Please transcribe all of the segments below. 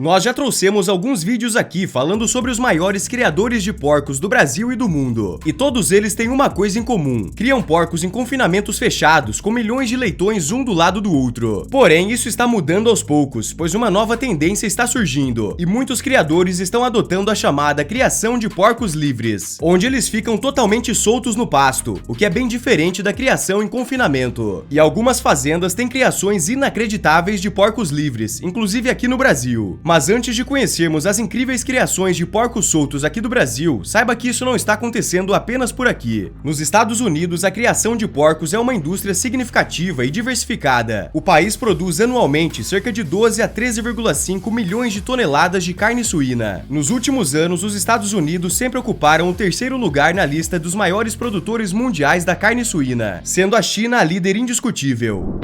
Nós já trouxemos alguns vídeos aqui falando sobre os maiores criadores de porcos do Brasil e do mundo. E todos eles têm uma coisa em comum: criam porcos em confinamentos fechados, com milhões de leitões um do lado do outro. Porém, isso está mudando aos poucos, pois uma nova tendência está surgindo, e muitos criadores estão adotando a chamada criação de porcos livres, onde eles ficam totalmente soltos no pasto, o que é bem diferente da criação em confinamento. E algumas fazendas têm criações inacreditáveis de porcos livres, inclusive aqui no Brasil. Mas antes de conhecermos as incríveis criações de porcos soltos aqui do Brasil, saiba que isso não está acontecendo apenas por aqui. Nos Estados Unidos, a criação de porcos é uma indústria significativa e diversificada. O país produz anualmente cerca de 12 a 13,5 milhões de toneladas de carne suína. Nos últimos anos, os Estados Unidos sempre ocuparam o terceiro lugar na lista dos maiores produtores mundiais da carne suína, sendo a China a líder indiscutível.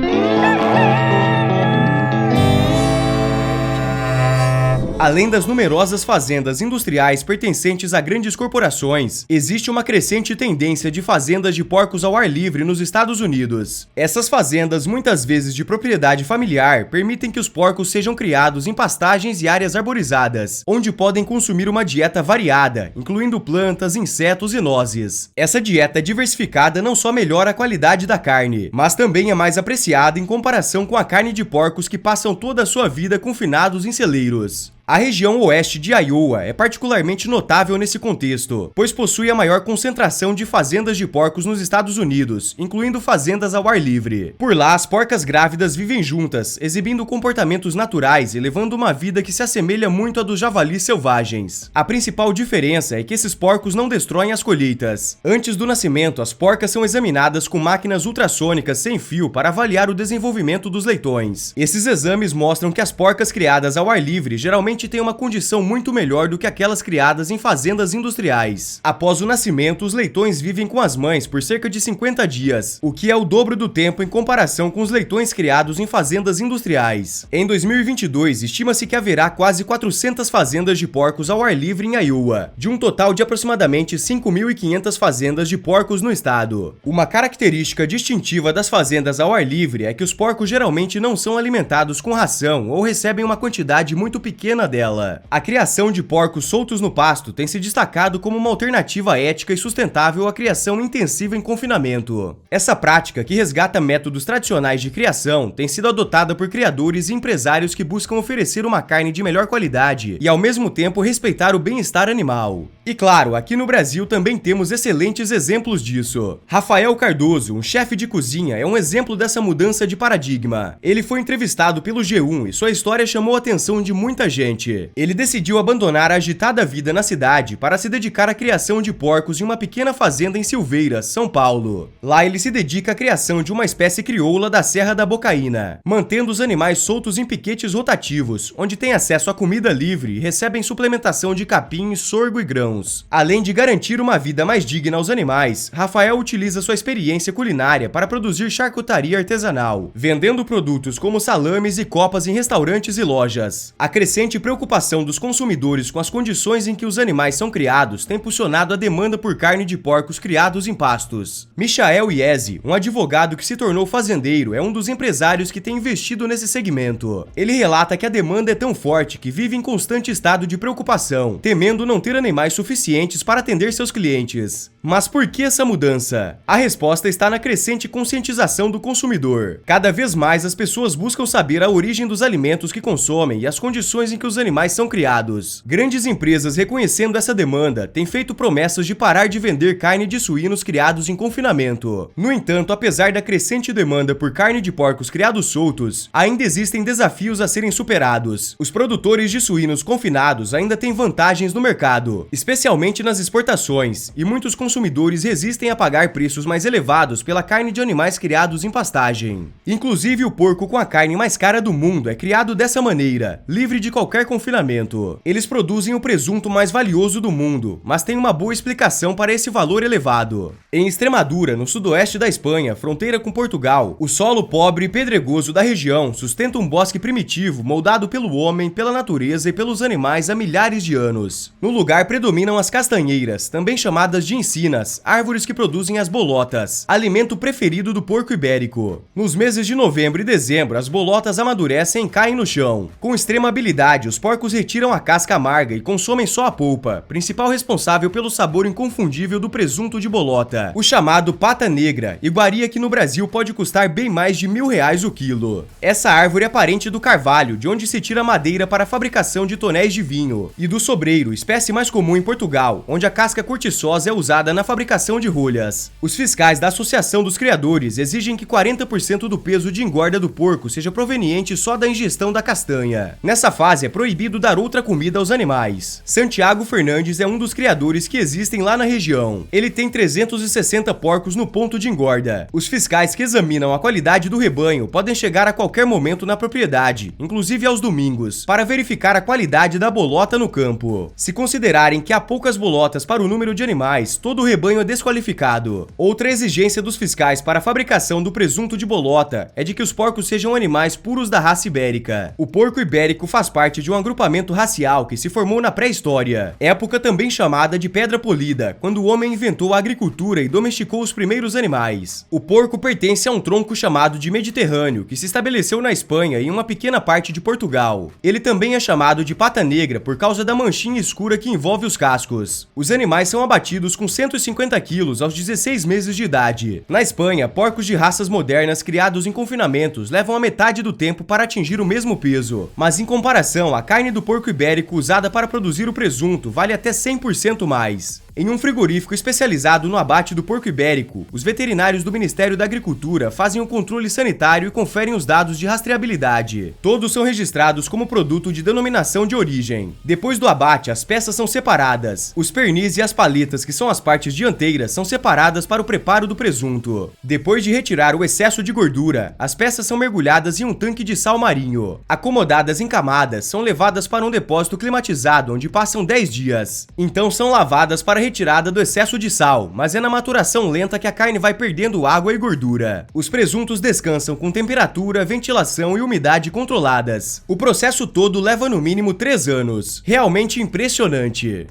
Além das numerosas fazendas industriais pertencentes a grandes corporações, existe uma crescente tendência de fazendas de porcos ao ar livre nos Estados Unidos. Essas fazendas, muitas vezes de propriedade familiar, permitem que os porcos sejam criados em pastagens e áreas arborizadas, onde podem consumir uma dieta variada, incluindo plantas, insetos e nozes. Essa dieta diversificada não só melhora a qualidade da carne, mas também é mais apreciada em comparação com a carne de porcos que passam toda a sua vida confinados em celeiros. A região oeste de Iowa é particularmente notável nesse contexto, pois possui a maior concentração de fazendas de porcos nos Estados Unidos, incluindo fazendas ao ar livre. Por lá, as porcas grávidas vivem juntas, exibindo comportamentos naturais e levando uma vida que se assemelha muito à dos javalis selvagens. A principal diferença é que esses porcos não destroem as colheitas. Antes do nascimento, as porcas são examinadas com máquinas ultrassônicas sem fio para avaliar o desenvolvimento dos leitões. Esses exames mostram que as porcas criadas ao ar livre geralmente têm uma condição muito melhor do que aquelas criadas em fazendas industriais. Após o nascimento, os leitões vivem com as mães por cerca de 50 dias, o que é o dobro do tempo em comparação com os leitões criados em fazendas industriais. Em 2022, estima-se que haverá quase 400 fazendas de porcos ao ar livre em Iowa, de um total de aproximadamente 5.500 fazendas de porcos no estado. Uma característica distintiva das fazendas ao ar livre é que os porcos geralmente não são alimentados com ração ou recebem uma quantidade muito pequena dela. A criação de porcos soltos no pasto tem se destacado como uma alternativa ética e sustentável à criação intensiva em confinamento. Essa prática, que resgata métodos tradicionais de criação, tem sido adotada por criadores e empresários que buscam oferecer uma carne de melhor qualidade e, ao mesmo tempo, respeitar o bem-estar animal. E claro, aqui no Brasil também temos excelentes exemplos disso. Rafael Cardoso, um chefe de cozinha, é um exemplo dessa mudança de paradigma. Ele foi entrevistado pelo G1 e sua história chamou a atenção de muita gente. Ele decidiu abandonar a agitada vida na cidade para se dedicar à criação de porcos em uma pequena fazenda em Silveiras, São Paulo. Lá ele se dedica à criação de uma espécie crioula da Serra da Bocaina, mantendo os animais soltos em piquetes rotativos, onde têm acesso a comida livre e recebem suplementação de capim, sorgo e grãos. Além de garantir uma vida mais digna aos animais, Rafael utiliza sua experiência culinária para produzir charcutaria artesanal, vendendo produtos como salames e copas em restaurantes e lojas. A crescente preocupação dos consumidores com as condições em que os animais são criados tem impulsionado a demanda por carne de porcos criados em pastos. Michael Iese, um advogado que se tornou fazendeiro, é um dos empresários que tem investido nesse segmento. Ele relata que a demanda é tão forte que vive em constante estado de preocupação, temendo não ter animais suficientes para atender seus clientes. Mas por que essa mudança? A resposta está na crescente conscientização do consumidor. Cada vez mais as pessoas buscam saber a origem dos alimentos que consomem e as condições em que os animais são criados. Grandes empresas, reconhecendo essa demanda, têm feito promessas de parar de vender carne de suínos criados em confinamento. No entanto, apesar da crescente demanda por carne de porcos criados soltos, ainda existem desafios a serem superados. Os produtores de suínos confinados ainda têm vantagens no mercado, especialmente nas exportações, e muitos consumidores resistem a pagar preços mais elevados pela carne de animais criados em pastagem. Inclusive, o porco com a carne mais cara do mundo é criado dessa maneira, livre de qualquer confinamento. Eles produzem o presunto mais valioso do mundo, mas tem uma boa explicação para esse valor elevado. Em Extremadura, no sudoeste da Espanha, fronteira com Portugal, o solo pobre e pedregoso da região sustenta um bosque primitivo moldado pelo homem, pela natureza e pelos animais há milhares de anos. No lugar predomina dominam as castanheiras, também chamadas de encinas, árvores que produzem as bolotas, alimento preferido do porco ibérico. Nos meses de novembro e dezembro, as bolotas amadurecem e caem no chão. Com extrema habilidade, os porcos retiram a casca amarga e consomem só a polpa, principal responsável pelo sabor inconfundível do presunto de bolota, o chamado pata negra, iguaria que no Brasil pode custar bem mais de R$ 1.000 o quilo. Essa árvore é parente do carvalho, de onde se tira madeira para a fabricação de tonéis de vinho, e do sobreiro, espécie mais comum em Portugal, onde a casca cortiçosa é usada na fabricação de rolhas. Os fiscais da Associação dos Criadores exigem que 40% do peso de engorda do porco seja proveniente só da ingestão da castanha. Nessa fase é proibido dar outra comida aos animais. Santiago Fernandes é um dos criadores que existem lá na região. Ele tem 360 porcos no ponto de engorda. Os fiscais que examinam a qualidade do rebanho podem chegar a qualquer momento na propriedade, inclusive aos domingos, para verificar a qualidade da bolota no campo. Se considerarem que há poucas bolotas para o número de animais, todo o rebanho é desqualificado. Outra exigência dos fiscais para a fabricação do presunto de bolota é de que os porcos sejam animais puros da raça ibérica. O porco ibérico faz parte de um agrupamento racial que se formou na pré-história, época também chamada de Pedra Polida, quando o homem inventou a agricultura e domesticou os primeiros animais. O porco pertence a um tronco chamado de Mediterrâneo, que se estabeleceu na Espanha e em uma pequena parte de Portugal. Ele também é chamado de pata negra por causa da manchinha escura que envolve os cascos. Os animais são abatidos com 150 quilos aos 16 meses de idade. Na Espanha, porcos de raças modernas criados em confinamentos levam a metade do tempo para atingir o mesmo peso. Mas em comparação, a carne do porco ibérico usada para produzir o presunto vale até 100% mais. Em um frigorífico especializado no abate do porco ibérico, os veterinários do Ministério da Agricultura fazem o controle sanitário e conferem os dados de rastreabilidade. Todos são registrados como produto de denominação de origem. Depois do abate, as peças são separadas. Os pernis e as paletas, que são as partes dianteiras, são separadas para o preparo do presunto. Depois de retirar o excesso de gordura, as peças são mergulhadas em um tanque de sal marinho. Acomodadas em camadas, são levadas para um depósito climatizado, onde passam 10 dias. Então são lavadas para retirada do excesso de sal, mas é na maturação lenta que a carne vai perdendo água e gordura. Os presuntos descansam com temperatura, ventilação e umidade controladas. O processo todo leva no mínimo 3 anos. Realmente impressionante.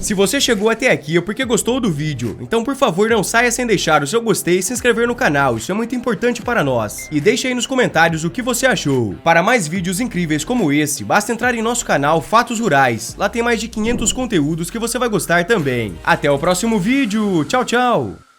Se você chegou até aqui é porque gostou do vídeo, então por favor não saia sem deixar o seu gostei e se inscrever no canal, isso é muito importante para nós. E deixe aí nos comentários o que você achou. Para mais vídeos incríveis como esse, basta entrar em nosso canal Fatos Rurais, lá tem mais de 500 conteúdos que você vai gostar também. Até o próximo vídeo, tchau, tchau!